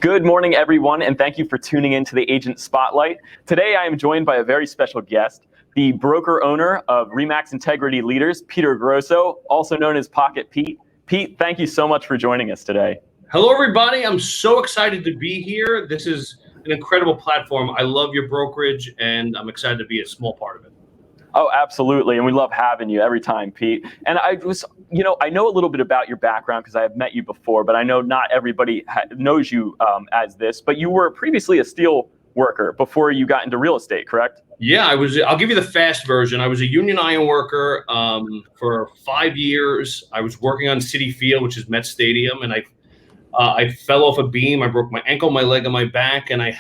Good morning, everyone, and thank you for tuning in to the Agent Spotlight. Today, I am joined by a very special guest, the broker-owner of RE/MAX Integrity Leaders, Peter Grosso, also known as Pocket Pete. Pete, thank you so much for joining us today. Hello, everybody. I'm so excited to be here. This is an incredible platform. I love your brokerage, and I'm excited to be a small part of it. Oh, absolutely. And we love having you every time, Pete. And I know a little bit about your background because I have met you before, but I know not everybody knows you as this, but you were previously a steel worker before you got into real estate, correct? Yeah, I'll give you the fast version. I was a union iron worker for 5 years. I was working on Citi Field, which is Met Stadium, and I fell off a beam. I broke my ankle, my leg, and my back, and I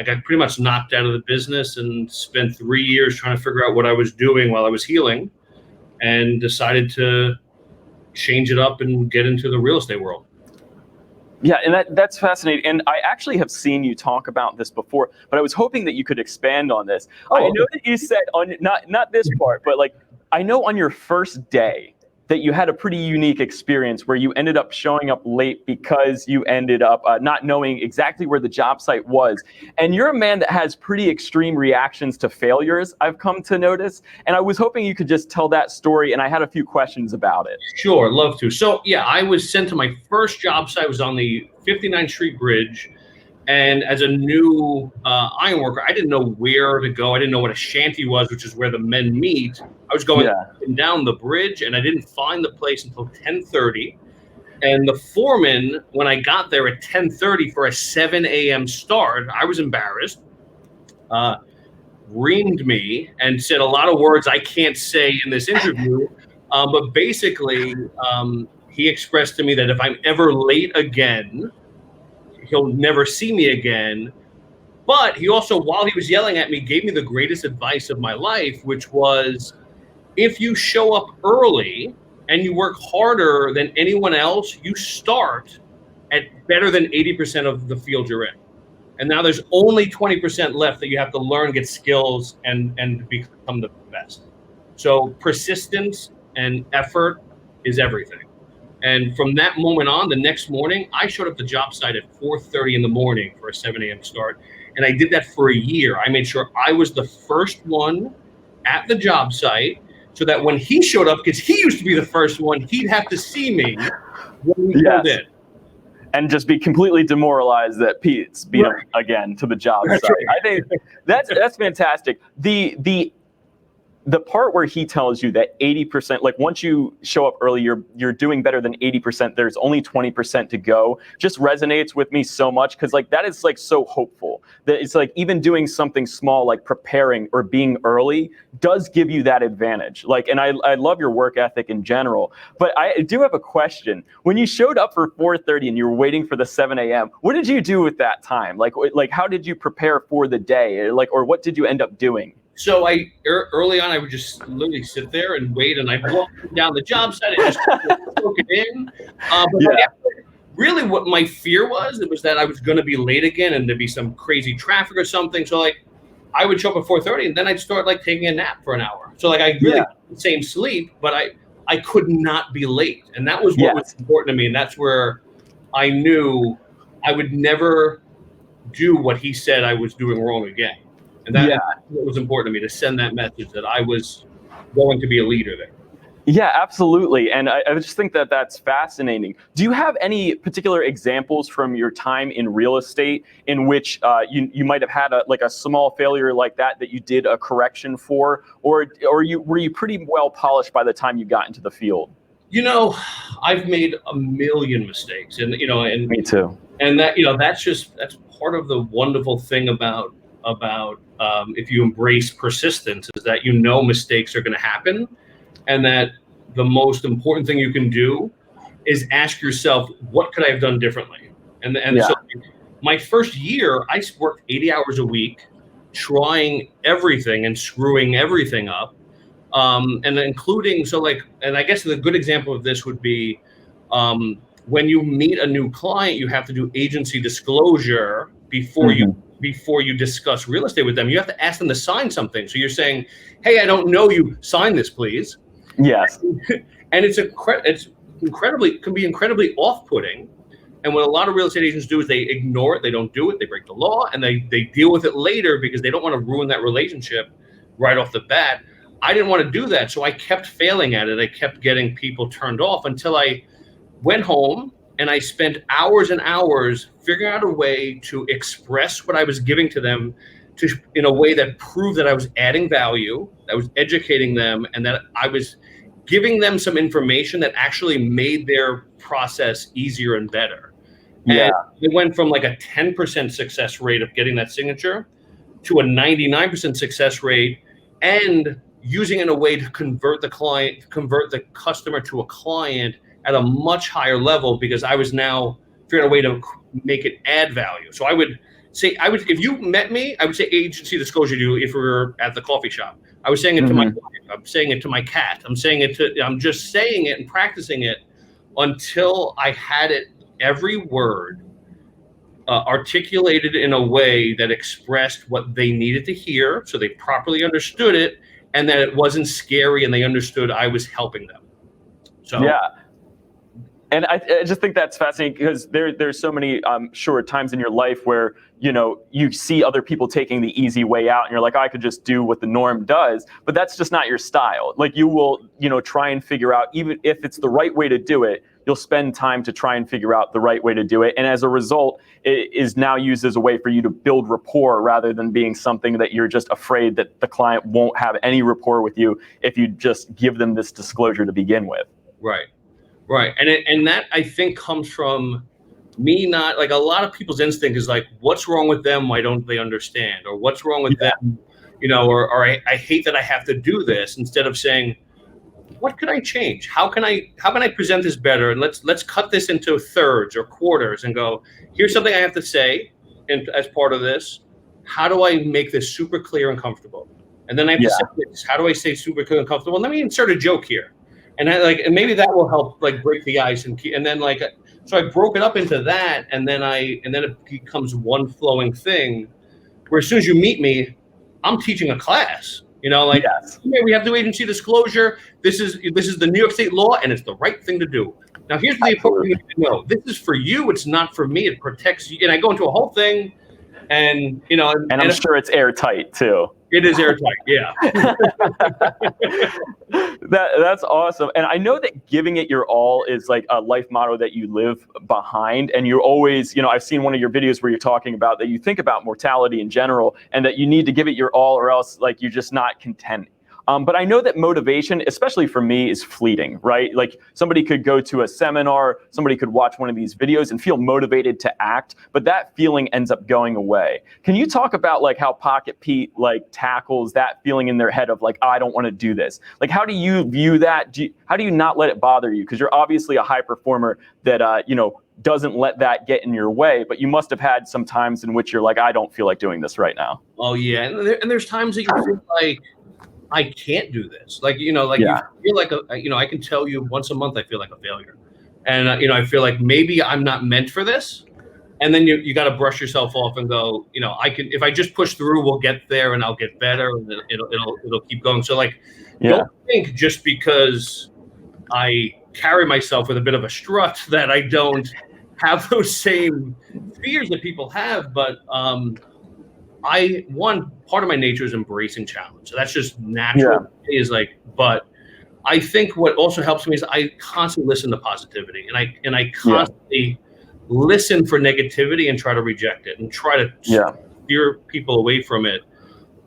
got pretty much knocked out of the business and spent 3 years trying to figure out what I was doing while I was healing, and decided to change it up and get into the real estate world. Yeah, and that's fascinating. And I actually have seen you talk about this before, but I was hoping that you could expand on this. Oh, I know okay. that you said on not this part, but like I know on your first day that you had a pretty unique experience where you ended up showing up late because you ended up not knowing exactly where the job site was. And you're a man that has pretty extreme reactions to failures, I've come to notice. And I was hoping you could just tell that story, and I had a few questions about it. Sure, love to. So yeah, I was sent to my first job site. I was on the 59th Street Bridge. And as a new iron worker, I didn't know where to go. I didn't know what a shanty was, which is where the men meet. I was going up and down the bridge, and I didn't find the place until 10:30. And the foreman, when I got there at 10:30 for a 7 a.m. start, I was embarrassed, reamed me, and said a lot of words I can't say in this interview. But basically, he expressed to me that if I'm ever late again, he'll never see me again. But he also, while he was yelling at me, gave me the greatest advice of my life, which was, if you show up early and you work harder than anyone else, you start at better than 80% of the field you're in. And now there's only 20% left that you have to learn, get skills, and become the best. So persistence and effort is everything. And from that moment on, the next morning, I showed up the job site at 4:30 in the morning for a 7 a.m. start. And I did that for a year. I made sure I was the first one at the job site so that when he showed up, because he used to be the first one, he'd have to see me when we pulled in. And just be completely demoralized that Pete's beat him again to the job site. Right. I think that's fantastic. The part where he tells you that 80%, like once you show up early, you're doing better than 80%. There's only 20% to go. Just resonates with me so much because like that is like so hopeful that it's like even doing something small like preparing or being early does give you that advantage. Like, and I love your work ethic in general. But I do have a question. When you showed up for 4:30 and you were waiting for the 7 a.m., what did you do with that time? Like how did you prepare for the day? Like, or what did you end up doing? So early on, I would just literally sit there and wait, and I'd walk down the job site and just soak it in. Really what my fear was, it was that I was going to be late again and there'd be some crazy traffic or something. So like I would show up at 4:30 and then I'd start like taking a nap for an hour. So like I really got the same sleep, but I could not be late. And that was what was important to me. And that's where I knew I would never do what he said I was doing wrong again. And that was important to me, to send that message that I was going to be a leader there. Yeah, absolutely. And I just think that that's fascinating. Do you have any particular examples from your time in real estate in which you might have had a small failure like that you did a correction for, or were you pretty well polished by the time you got into the field? You know, I've made a million mistakes, and me too. And that that's part of the wonderful thing about if you embrace persistence, is that mistakes are going to happen, and that the most important thing you can do is ask yourself, what could I have done differently? So my first year, I worked 80 hours a week, trying everything and screwing everything up, and including and I guess the good example of this would be when you meet a new client, you have to do agency disclosure before you discuss real estate with them. You have to ask them to sign something. So you're saying, hey, I don't know you, sign this, please. Yes. And can be incredibly off-putting And what a lot of real estate agents do is they ignore it, they don't do it, they break the law, and they deal with it later because they don't want to ruin that relationship right off the bat. I didn't want to do that, so I kept failing at it. I kept getting people turned off until I went home and I spent hours and hours figuring out a way to express what I was giving to them in a way that proved that I was adding value, I was educating them, and that I was giving them some information that actually made their process easier and better. Yeah. And it went from like a 10% success rate of getting that signature to a 99% success rate, and using it in a way to convert the customer to a client at a much higher level, because I was now figuring out a way to make it add value. So I would say, if you met me, I would say agency disclosure to you if we were at the coffee shop. I was saying it to my wife, I'm saying it to my cat, I'm just saying it and practicing it until I had it, every word articulated in a way that expressed what they needed to hear, so they properly understood it, and that it wasn't scary, and they understood I was helping them. So yeah. And I just think that's fascinating, because there's so many, sure, times in your life where, you see other people taking the easy way out and you're like, I could just do what the norm does, but that's just not your style. Like, you will, try and figure out, even if it's the right way to do it, you'll spend time to try and figure out the right way to do it. And as a result, it is now used as a way for you to build rapport, rather than being something that you're just afraid that the client won't have any rapport with you if you just give them this disclosure to begin with. Right. Right. And that, I think, comes from me not, like, a lot of people's instinct is like, what's wrong with them? Why don't they understand? Or what's wrong with them? Or I hate that I have to do this, instead of saying, what could I change? How can I present this better? And let's cut this into thirds or quarters and go, here's something I have to say. And as part of this, how do I make this super clear and comfortable? And then I have to say this, how do I say super clear and comfortable? And let me insert a joke here. And and maybe that will help, like, break the ice and then, like, so I broke it up into that, and then it becomes one flowing thing, where as soon as you meet me, I'm teaching a class. Yes. Okay, we have to do agency disclosure. This is the New York State law, and it's the right thing to do. Now, here's the important thing to know: this is for you. It's not for me. It protects you. And I go into a whole thing, and and I'm sure it's airtight too. It is airtight, yeah. That's awesome. And I know that giving it your all is like a life motto that you live behind. And you're always, I've seen one of your videos where you're talking about that you think about mortality in general, and that you need to give it your all, or else, like, you're just not content. But I know that motivation, especially for me, is fleeting, right? Like, somebody could go to a seminar, somebody could watch one of these videos and feel motivated to act, but that feeling ends up going away. Can you talk about, like, how Pocket Pete, like, tackles that feeling in their head of, like, I don't want to do this? Like, how do you view that? How do you not let it bother you? Because you're obviously a high performer that, doesn't let that get in your way, but you must have had some times in which you're like, I don't feel like doing this right now. Oh, yeah. And there's times that you feel like, I can't do this. Like, you feel like, I can tell you once a month, I feel like a failure. And, I feel like maybe I'm not meant for this. And then you got to brush yourself off and go, if I just push through, we'll get there, and I'll get better, and then it'll keep going. So, like, don't think just because I carry myself with a bit of a strut that I don't have those same fears that people have. But, part of my nature is embracing challenge. So that's just natural. Yeah. But I think what also helps me is I constantly listen to positivity, and I constantly listen for negativity and try to reject it and try to steer people away from it.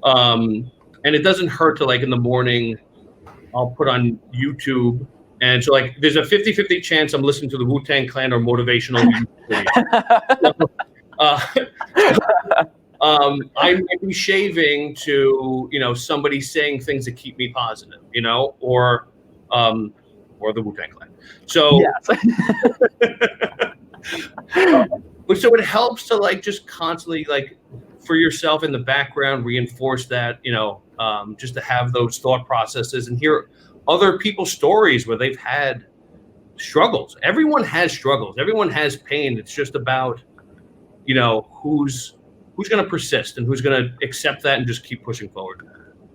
And it doesn't hurt to, like, in the morning, I'll put on YouTube. And so, like, there's a 50-50 chance I'm listening to the Wu-Tang Clan or motivational video. I might be shaving to, somebody saying things that keep me positive, or the Wu-Tang Clan. So, so it helps to, like, just constantly, like, for yourself in the background, reinforce that, just to have those thought processes and hear other people's stories where they've had struggles. Everyone has struggles. Everyone has pain. It's just about, who's going to persist and who's going to accept that and just keep pushing forward.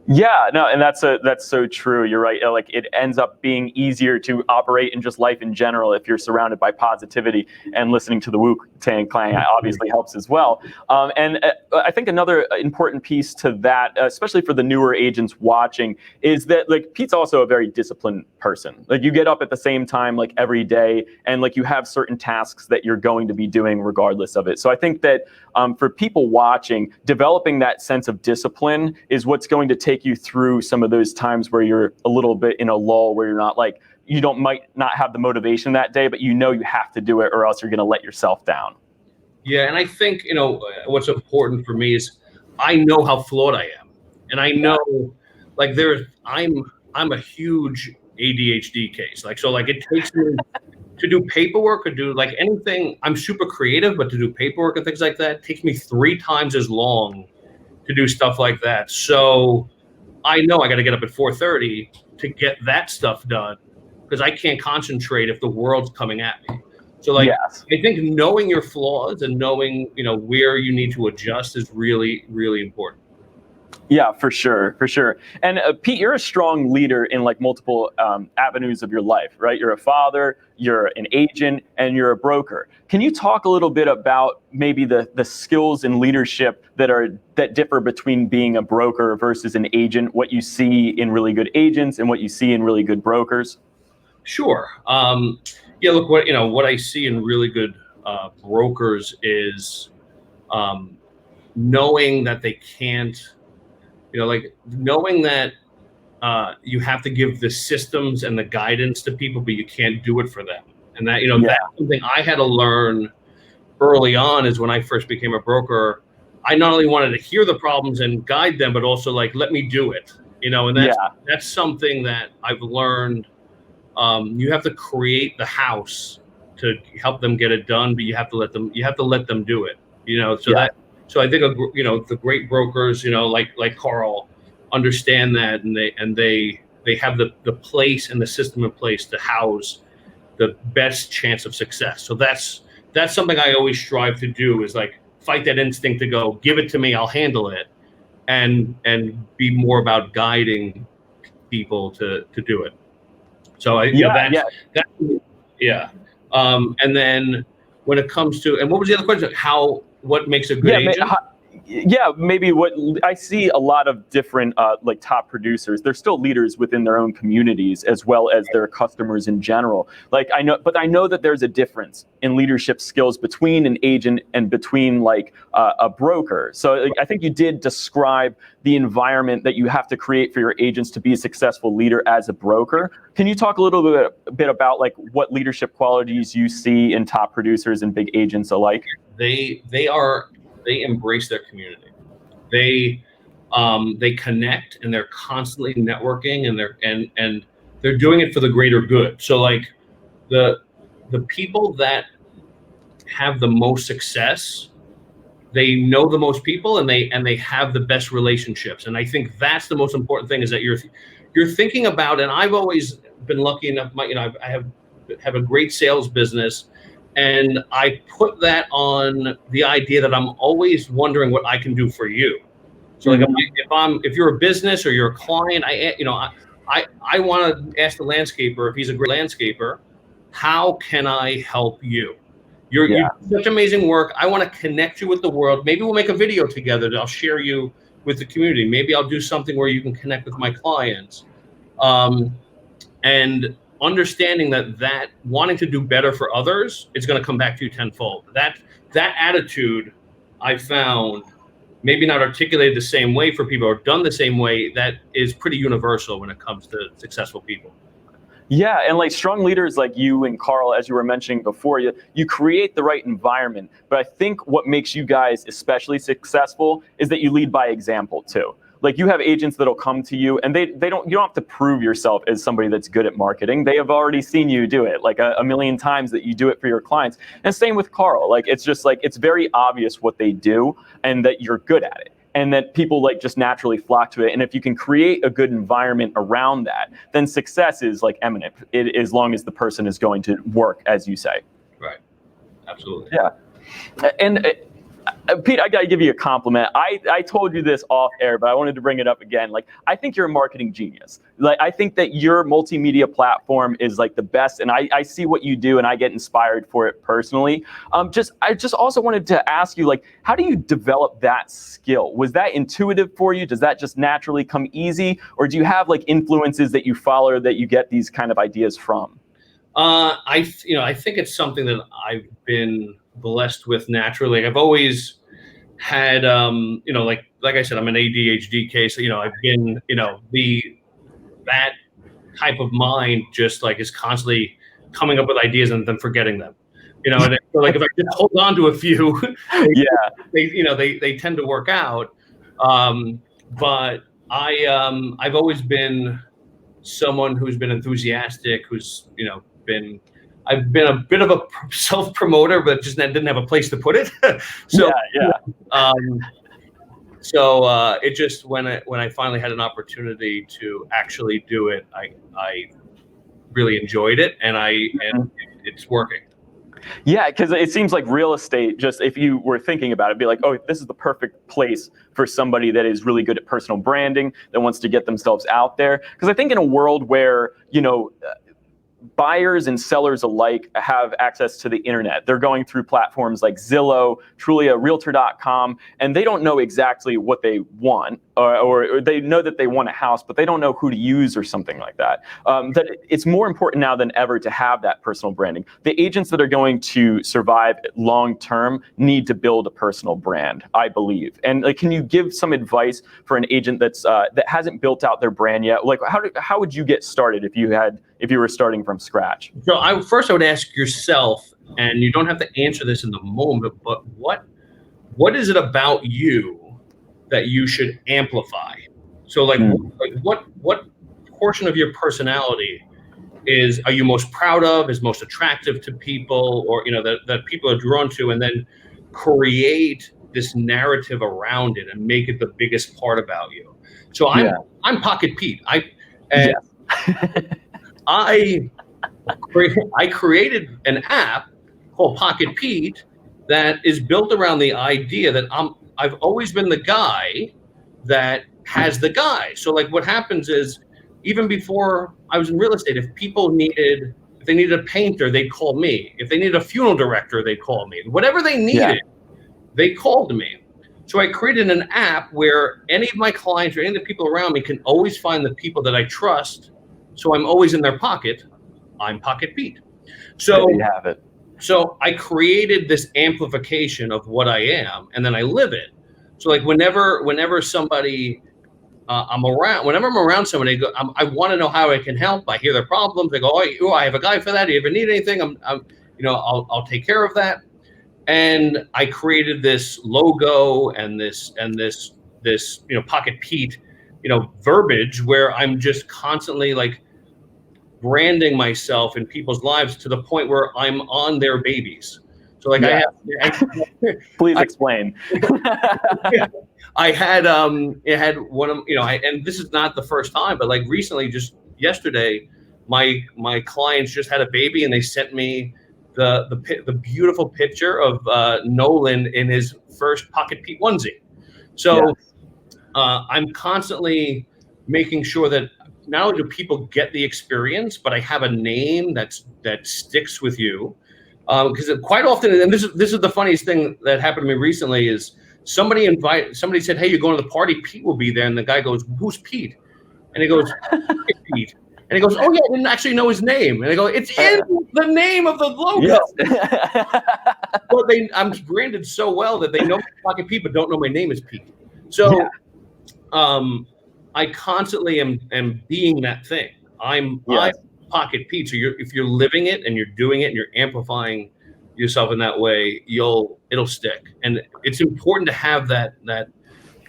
Yeah, no, and that's so true. You're right. Like it ends up being easier to operate in just life in general if you're surrounded by positivity, and listening to the Wu-Tang Clan obviously helps as well. And I think another important piece to that, especially for the newer agents watching, is that like Pete's also a very disciplined person. Like you get up at the same time like every day, and like you have certain tasks that you're going to be doing regardless of it. So I think that for people watching, developing that sense of discipline is what's going to take you through some of those times where you're a little bit in a lull, where you're not like, might not have the motivation that day, but you have to do it or else you're going to let yourself down. Yeah, and I think, what's important for me is I know how flawed I am. And I know like I'm a huge ADHD case. Like, so like it takes me to do paperwork or do like anything. I'm super creative, but to do paperwork and things like that takes me 3 times as long to do stuff like that. So I know I got to get up at 4:30 to get that stuff done because I can't concentrate if the world's coming at me. So like, Yes. I think knowing your flaws and knowing, where you need to adjust is really, really important. Yeah, for sure, for sure. And Pete, you're a strong leader in like multiple avenues of your life, right? You're a father, you're an agent, and you're a broker. Can you talk a little bit about maybe the skills in leadership that differ between being a broker versus an agent? What you see in really good agents and what you see in really good brokers? Sure. Yeah. Look, what I see in really good brokers is knowing that they can't. Like knowing that you have to give the systems and the guidance to people, but you can't do it for them. And that, that's something I had to learn early on is when I first became a broker. I not only wanted to hear the problems and guide them, but also like, let me do it, and that's something that I've learned. You have to create the house to help them get it done, but you have to let them do it, So I think the great brokers, like Carl, understand that, and they have the place and the system in place to house the best chance of success. So that's something I always strive to do is like fight that instinct to go, give it to me, I'll handle it, and be more about guiding people to do it. So and then when it comes to, and what was the other question? What makes a good agent? Maybe what I see a lot of different like top producers, they're still leaders within their own communities as well as their customers in general. Like I know that there's a difference in leadership skills between an agent and between like a broker. So like, I think you did describe the environment that you have to create for your agents to be a successful leader as a broker. Can you talk a little bit about like what leadership qualities you see in top producers and big agents alike? They embrace their community. They connect, and they're constantly networking, and they're doing it for the greater good. So like the people that have the most success, they know the most people, and they have the best relationships. And I think that's the most important thing is that you're thinking about. And I've always been lucky enough. I have a great sales business. And I put that on the idea that I'm always wondering what I can do for you. So like if you're a business or you're a client, I want to ask the landscaper if he's a great landscaper, how can I help you? You're such amazing work. I want to connect you with the world. Maybe we'll make a video together that I'll share you with the community. Maybe I'll do something where you can connect with my clients. And understanding that wanting to do better for others is going to come back to you tenfold. That attitude I found, maybe not articulated the same way for people or done the same way, that is pretty universal when it comes to successful people. Yeah, and like strong leaders like you and Carl, as you were mentioning before, you create the right environment. But I think what makes you guys especially successful is that you lead by example too. Like you have agents that'll come to you, and you don't have to prove yourself as somebody that's good at marketing. They have already seen you do it like a million times, that you do it for your clients. And same with Carl. Like it's just like it's very obvious what they do and that you're good at it. And that people like just naturally flock to it. And if you can create a good environment around that, then success is like eminent, as long as the person is going to work, as you say. Right. Absolutely. Yeah. And Pete, I got to give you a compliment. I told you this off air, but I wanted to bring it up again. Like, I think you're a marketing genius. Like, I think that your multimedia platform is like the best, and I see what you do, and I get inspired for it personally. I just also wanted to ask you, like, how do you develop that skill? Was that intuitive for you? Does that just naturally come easy, or do you have like influences that you follow that you get these kind of ideas from? I think it's something that I've been blessed with naturally. I've always had, like I said, I'm an ADHD case. I've been, that type of mind just like is constantly coming up with ideas and then forgetting them. And so, like if I just hold on to a few, they tend to work out. But I've always been someone who's been enthusiastic, I've been a bit of a self-promoter, but just didn't have a place to put it. It just when I finally had an opportunity to actually do it, I really enjoyed it, and it's working. Yeah, because it seems like real estate, just if you were thinking about it, be like, oh, this is the perfect place for somebody that is really good at personal branding, that wants to get themselves out there. Because I think in a world where, buyers and sellers alike have access to the internet. They're going through platforms like Zillow, Trulia, Realtor.com, and they don't know exactly what they want, or they know that they want a house, but they don't know who to use or something like that. That it's more important now than ever to have that personal branding. The agents that are going to survive long term need to build a personal brand, I believe. And like, can you give some advice for an agent that hasn't built out their brand yet? Like, how would you get started if you were starting from scratch? So I would ask yourself, and you don't have to answer this in the moment, but what is it about you that you should amplify? So like what portion of your personality are you most proud of, is most attractive to people, or that people are drawn to, and then create this narrative around it and make it the biggest part about you. So I'm Pocket Pete. I created an app called Pocket Pete that is built around the idea that I've always been the guy that has the guy. So like what happens is, even before I was in real estate, if they needed a painter, they'd call me. If they needed a funeral director, they'd call me. Whatever they needed, they called me. So I created an app where any of my clients or any of the people around me can always find the people that I trust. So I'm always in their pocket. I'm Pocket Pete. So there you have it. So I created this amplification of what I am, and then I live it. So like whenever somebody I'm around somebody, I want to know how I can help. I hear their problems. I go, oh, I have a guy for that. Do you ever need anything? I'll take care of that. And I created this logo and this Pocket Pete, verbiage where I'm just constantly like branding myself in people's lives to the point where I'm on their babies. So like please explain. I had one of and this is not the first time, but like recently, just yesterday, my clients just had a baby, and they sent me the beautiful picture of Nolan in his first Pocket Pete onesie. So I'm constantly making sure that not only do people get the experience, but I have a name that sticks with you. Because quite often, and this is the funniest thing that happened to me recently, is somebody said, hey, you're going to the party, Pete will be there. And the guy goes, who's Pete? And he goes, Pete. And he goes, oh yeah, I didn't actually know his name. And I go, it's in the name of the logo. Yes. Well, I'm branded so well that they know Pocket Pete, but don't know my name is Pete. So I constantly am being that thing. I'm Pocket Pete. So if you're living it and you're doing it and you're amplifying yourself in that way, it'll stick. And it's important to have that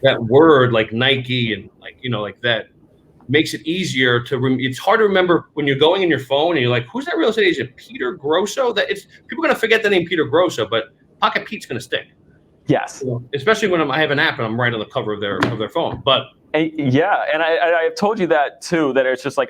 word like Nike and like that makes it easier to. It's hard to remember when you're going in your phone and you're like, who's that real estate agent? Peter Grosso. People are gonna forget the name Peter Grosso, but Pocket Pete's gonna stick. Yes. Especially when I have an app and I'm right on the cover of their phone. But Yeah, and I've told you that too. That it's just like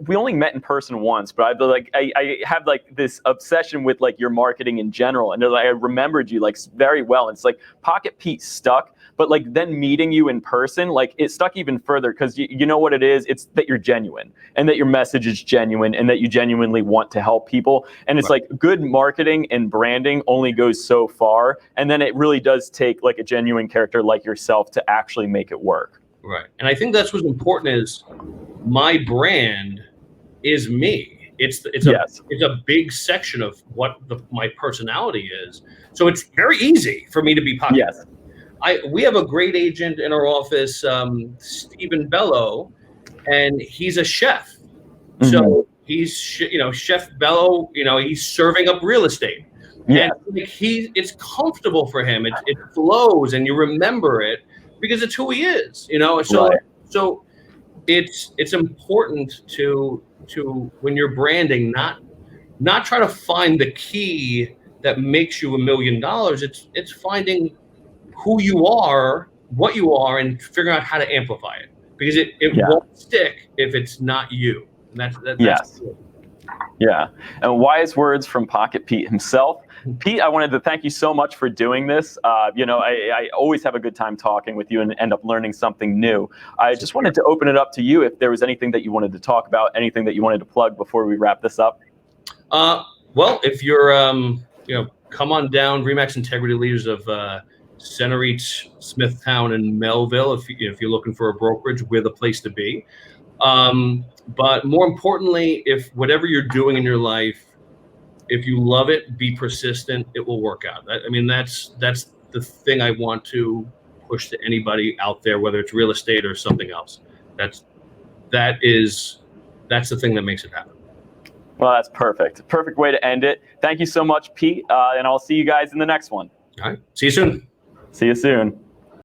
we only met in person once, but I have like this obsession with like your marketing in general, and like, I remembered you like very well. And it's like Pocket Pete stuck, but like then meeting you in person, like it stuck even further because you know what it is. It's that you're genuine, and that your message is genuine, and that you genuinely want to help people. And it's Right. like good marketing and branding only goes so far, and then it really does take like a genuine character like yourself to actually make it work. Right. And I think that's what's important is my brand is me. Yes. It's a big section of what my personality is. So it's very easy for me to be Pocket. Yes. We have a great agent in our office, Stephen Bello, and he's a chef. So he's Chef Bello. He's serving up real estate, Yeah. and like, it's comfortable for him. It flows, and you remember it because it's who he is. So Right. so it's important to when you're branding, not try to find the key that makes you $1 million. It's finding who you are, what you are, and figuring out how to amplify it because it Yeah. won't stick if it's not you. And that's Yes. cool. Yeah. And wise words from Pocket Pete himself. Pete, I wanted to thank you so much for doing this. I always have a good time talking with you and end up learning something new. I just wanted to open it up to you if there was anything that you wanted to talk about, anything that you wanted to plug before we wrap this up. Well, if you're come on down, Remax Integrity Leaders of Center East, Smithtown, and Melville. If you're looking for a brokerage, we're the place to be. But more importantly, if whatever you're doing in your life, if you love it, be persistent. It will work out. I mean, that's the thing I want to push to anybody out there, whether it's real estate or something else. That's the thing that makes it happen. Well, that's perfect. Perfect way to end it. Thank you so much, Pete. And I'll see you guys in the next one. All right. See you soon. See you soon.